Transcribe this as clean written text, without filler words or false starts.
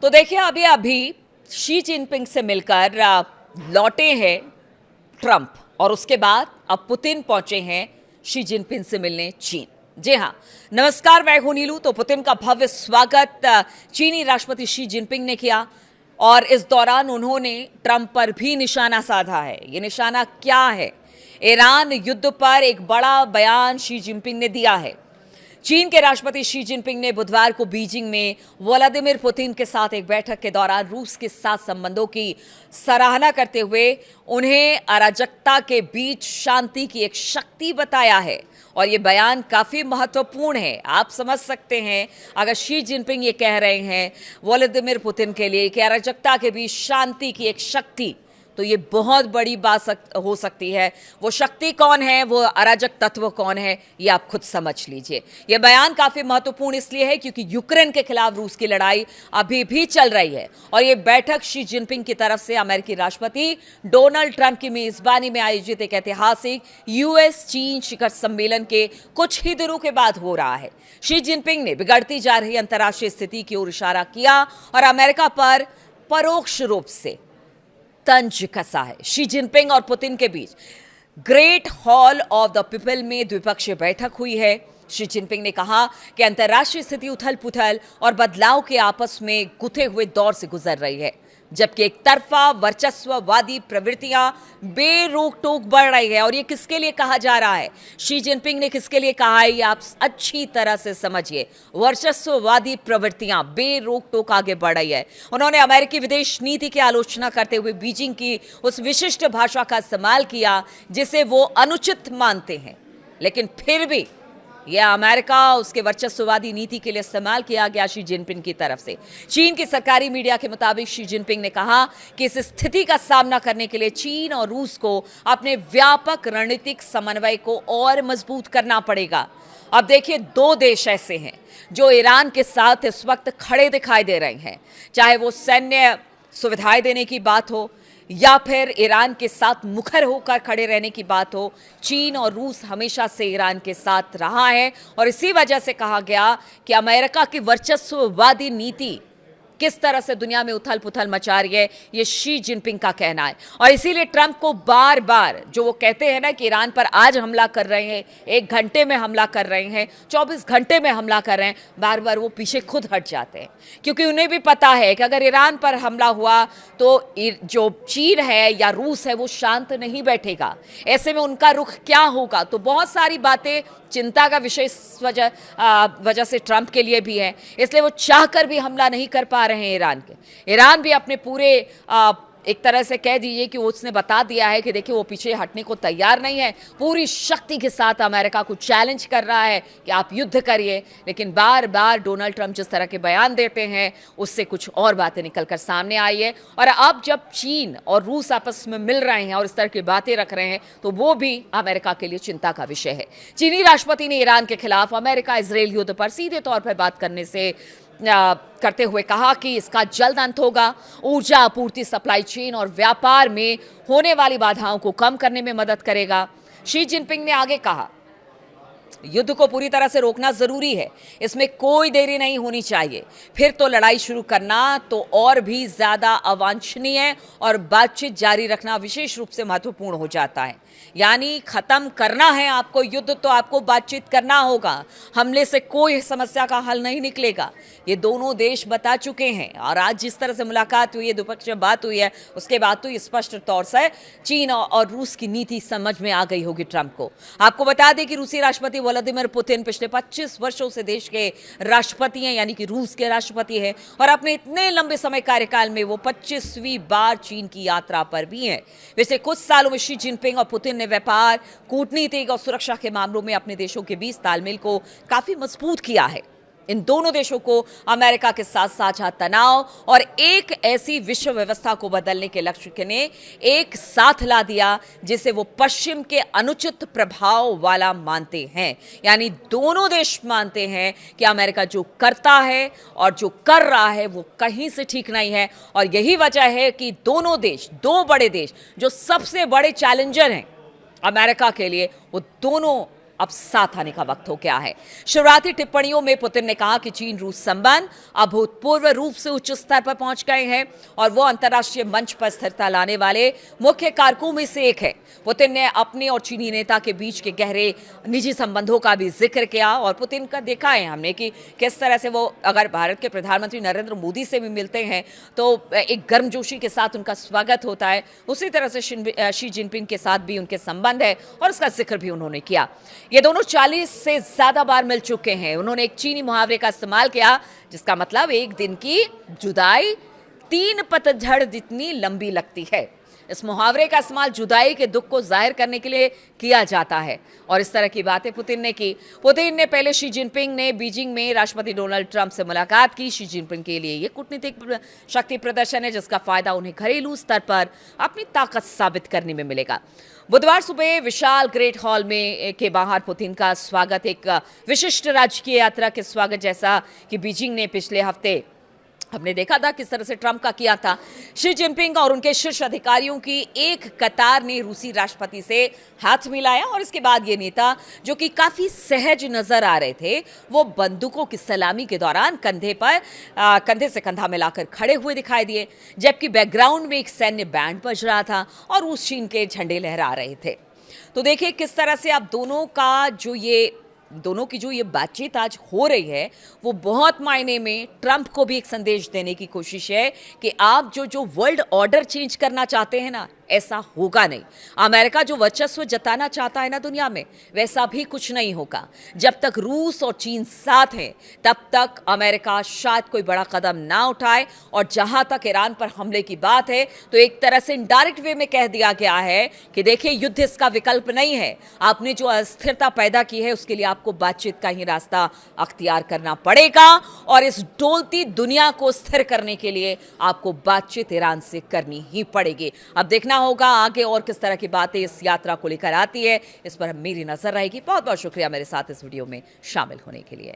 तो देखिए अभी अभी शी जिनपिंग से मिलकर लौटे हैं ट्रंप और उसके बाद अब पुतिन पहुंचे हैं शी जिनपिंग से मिलने चीन। जी हां, नमस्कार, मैं हूं नीलू। तो पुतिन का भव्य स्वागत चीनी राष्ट्रपति शी जिनपिंग ने किया और इस दौरान उन्होंने ट्रंप पर भी निशाना साधा है। ये निशाना क्या है? ईरान युद्ध पर एक बड़ा बयान शी जिनपिंग ने दिया है। चीन के राष्ट्रपति शी जिनपिंग ने बुधवार को बीजिंग में व्लादिमीर पुतिन के साथ एक बैठक के दौरान रूस के साथ संबंधों की सराहना करते हुए उन्हें अराजकता के बीच शांति की एक शक्ति बताया है। और ये बयान काफी महत्वपूर्ण है। आप समझ सकते हैं, अगर शी जिनपिंग ये कह रहे हैं व्लादिमीर पुतिन के लिए कि अराजकता के बीच शांति की एक शक्ति, तो ये बहुत बड़ी बात हो सकती है। वो शक्ति कौन है, वो अराजक तत्व कौन है, ये आप खुद समझ लीजिए। ये बयान काफी महत्वपूर्ण इसलिए है क्योंकि यूक्रेन के खिलाफ रूस की लड़ाई अभी भी चल रही है और ये बैठक शी जिनपिंग की तरफ से अमेरिकी राष्ट्रपति डोनाल्ड ट्रंप की मेजबानी में आयोजित एक ऐतिहासिक यूएस चीन शिखर सम्मेलन के कुछ ही दिनों के बाद हो रहा है। शी जिनपिंग ने बिगड़ती जा रही अंतर्राष्ट्रीय स्थिति की ओर इशारा किया और अमेरिका पर परोक्ष रूप से तंज कसा है। शी जिनपिंग और पुतिन के बीच Great Hall of the People में द्विपक्षीय बैठक हुई है। शी जिनपिंग ने कहा कि अंतर्राष्ट्रीय स्थिति उथल पुथल और बदलाव के आपस में गुथे हुए दौर से गुजर रही है, जबकि एक तरफा वर्चस्ववादी प्रवृत्तियां बेरोक टोक बढ़ रही है। और ये किसके लिए कहा जा रहा है, शी जिनपिंग ने किसके लिए कहा है, ये आप अच्छी तरह से समझिए। वर्चस्ववादी प्रवृत्तियां बेरोक टोक आगे बढ़ रही है। उन्होंने अमेरिकी विदेश नीति की आलोचना करते हुए बीजिंग की उस विशिष्ट भाषा का इस्तेमाल किया जिसे वो अनुचित मानते हैं, लेकिन फिर भी यह अमेरिका उसके वर्चस्ववादी नीति के लिए इस्तेमाल किया गया शी जिनपिंग की तरफ से। चीन की सरकारी मीडिया के मुताबिक शी जिनपिंग ने कहा कि इस स्थिति का सामना करने के लिए चीन और रूस को अपने व्यापक रणनीतिक समन्वय को और मजबूत करना पड़ेगा। अब देखिए, दो देश ऐसे हैं जो ईरान के साथ इस वक्त खड़े दिखाई दे रहे हैं, चाहे वो सैन्य सुविधाएं देने की बात हो या फिर ईरान के साथ मुखर होकर खड़े रहने की बात हो। चीन और रूस हमेशा से ईरान के साथ रहा है और इसी वजह से कहा गया कि अमेरिका की वर्चस्ववादी नीति किस तरह से दुनिया में उथल पुथल मचा रही है, ये शी जिनपिंग का कहना है। और इसीलिए ट्रंप को बार बार जो वो कहते हैं ना कि ईरान पर आज हमला कर रहे हैं, 1 घंटे में हमला कर रहे हैं, 24 घंटे में हमला कर रहे हैं, बार बार वो पीछे खुद हट जाते हैं क्योंकि उन्हें भी पता है कि अगर ईरान पर हमला हुआ तो जो चीन है या रूस है वो शांत नहीं बैठेगा। ऐसे में उनका रुख क्या होगा? तो बहुत सारी बातें चिंता का विषय इस वजह से ट्रंप के लिए भी है। इसलिए वो चाहकर भी हमला नहीं कर पा रहे हैं ईरान के। ईरान भी अपने पूरे एक तरह से कह दीजिए कि उसने बता दिया है कि देखिए वो पीछे हटने को तैयार नहीं है, पूरी शक्ति के साथ अमेरिका को चैलेंज कर रहा है कि आप युद्ध करिए। लेकिन बार बार डोनाल्ड ट्रंप जिस तरह के बयान देते हैं उससे कुछ और बातें निकलकर सामने आई है। और अब जब चीन और रूस आपस में मिल रहे हैं और इस तरह की बातें रख रहे हैं तो वो भी अमेरिका के लिए चिंता का विषय है। चीनी राष्ट्रपति ने ईरान के खिलाफ अमेरिका इजरायल युद्ध पर सीधे तौर पर बात करते हुए कहा कि इसका जल्द अंत होगा। ऊर्जा आपूर्ति, सप्लाई चेन और व्यापार में होने वाली बाधाओं को कम करने में मदद करेगा। शी जिनपिंग ने आगे कहा, युद्ध को पूरी तरह से रोकना जरूरी है, इसमें कोई देरी नहीं होनी चाहिए। फिर तो लड़ाई शुरू करना तो और भी ज्यादा अवांछनीय और बातचीत जारी रखना विशेष रूप से महत्वपूर्ण हो जाता है। यानी खत्म करना है आपको युद्ध तो आपको बातचीत करना होगा। हमले से कोई समस्या का हल नहीं निकलेगा, ये दोनों देश बता चुके हैं। और आज जिस तरह से मुलाकात हुई है, द्विपक्षीय बात हुई है, उसके बाद तो स्पष्ट तौर से चीन और रूस की नीति समझ में आ गई होगी ट्रंप को। आपको बता दें कि रूसी राष्ट्रपति व्लादिमीर पुतिन पिछले 25 वर्षों से देश के राष्ट्रपति हैं, यानी कि रूस के राष्ट्रपति हैं। और अपने इतने लंबे समय कार्यकाल में वो 25वीं बार चीन की यात्रा पर भी हैं। पिछले कुछ सालों में शी जिनपिंग और पुतिन ने व्यापार, कूटनीतिक और सुरक्षा के मामलों में अपने देशों के बीच तालमेल को काफी मजबूत किया है। इन दोनों देशों को अमेरिका के साथ साझा तनाव और एक ऐसी विश्व व्यवस्था को बदलने के लक्ष्य ने एक साथ ला दिया जिसे वो पश्चिम के अनुचित प्रभाव वाला मानते हैं। यानी दोनों देश मानते हैं कि अमेरिका जो करता है और जो कर रहा है वो कहीं से ठीक नहीं है। और यही वजह है कि दोनों देश, दो बड़े देश जो सबसे बड़े चैलेंजर हैं अमेरिका के लिए, वो दोनों अब साथ आने का वक्त हो गया है। शुरुआती टिप्पणियों में पुतिन ने कहा कि चीन रूस संबंध अभूतपूर्व रूप से उच्च स्तर पर पहुंच गए हैं और वो अंतर्राष्ट्रीय मंच पर स्थिरता लाने वाले मुख्य कारकों में से एक है। पुतिन ने अपने और चीनी नेता के बीच के गहरे निजी संबंधों का भी जिक्र किया और पुतिन का देखा है हमने कि किस तरह से वो अगर भारत के प्रधानमंत्री नरेंद्र मोदी से भी मिलते हैं तो एक गर्मजोशी के साथ उनका स्वागत होता है। उसी तरह से शी जिनपिंग के साथ भी उनके संबंध है और उसका जिक्र भी उन्होंने किया। ये दोनों 40 से ज्यादा बार मिल चुके हैं। उन्होंने एक चीनी मुहावरे का इस्तेमाल किया जिसका मतलब एक दिन की जुदाई 3 पतझड़ जितनी लंबी लगती है। इस मुहावरे का इस्तेमाल जुदाई के दुख को जाहिर करने के लिए किया जाता है और इस तरह की बातें पुतिन ने की। पुतिन ने पहले शी जिनपिंग ने बीजिंग में राष्ट्रपति डोनाल्ड ट्रंप से मुलाकात की। शी जिनपिंग के लिए यह कूटनीतिक शक्ति प्रदर्शन है जिसका फायदा उन्हें घरेलू स्तर पर अपनी ताकत साबित करने में मिलेगा। बुधवार सुबह विशाल ग्रेट हॉल में के बाहर पुतिन का स्वागत एक विशिष्ट राजकीय यात्रा के स्वागत जैसा कि बीजिंग ने पिछले हफ्ते हमने देखा था किस तरह से ट्रंप का किया था। शी जिनपिंग और उनके शीर्ष अधिकारियों की एक कतार ने रूसी राष्ट्रपति से हाथ मिलाया और इसके बाद ये नेता जो कि काफी सहज नजर आ रहे थे वो बंदूकों की सलामी के दौरान कंधे से कंधा मिलाकर खड़े हुए दिखाई दिए, जबकि बैकग्राउंड में एक सैन्य बैंड बज रहा था और रूस चीन के झंडे लहरा रहे थे। तो देखिए किस तरह से आप दोनों की जो ये बातचीत आज हो रही है वो बहुत मायने में ट्रंप को भी एक संदेश देने की कोशिश है कि आप जो वर्ल्ड ऑर्डर चेंज करना चाहते हैं ना, ऐसा होगा नहीं। अमेरिका जो वर्चस्व जताना चाहता है ना दुनिया में, वैसा भी कुछ नहीं होगा। जब तक रूस और चीन साथ हैं तब तक अमेरिका शायद कोई बड़ा कदम ना उठाए। और जहां तक ईरान पर हमले की बात है तो एक तरह से इनडायरेक्ट वे में कह दिया गया है कि देखिए युद्ध इसका विकल्प नहीं है। आपने जो अस्थिरता पैदा की है उसके लिए आपको बातचीत का ही रास्ता अख्तियार करना पड़ेगा और इस डोलती दुनिया को स्थिर करने के लिए आपको बातचीत ईरान से करनी ही पड़ेगी। अब देखना होगा आगे और किस तरह की बातें इस यात्रा को लेकर आती है, इस पर मेरी नजर रहेगी। बहुत बहुत शुक्रिया मेरे साथ इस वीडियो में शामिल होने के लिए।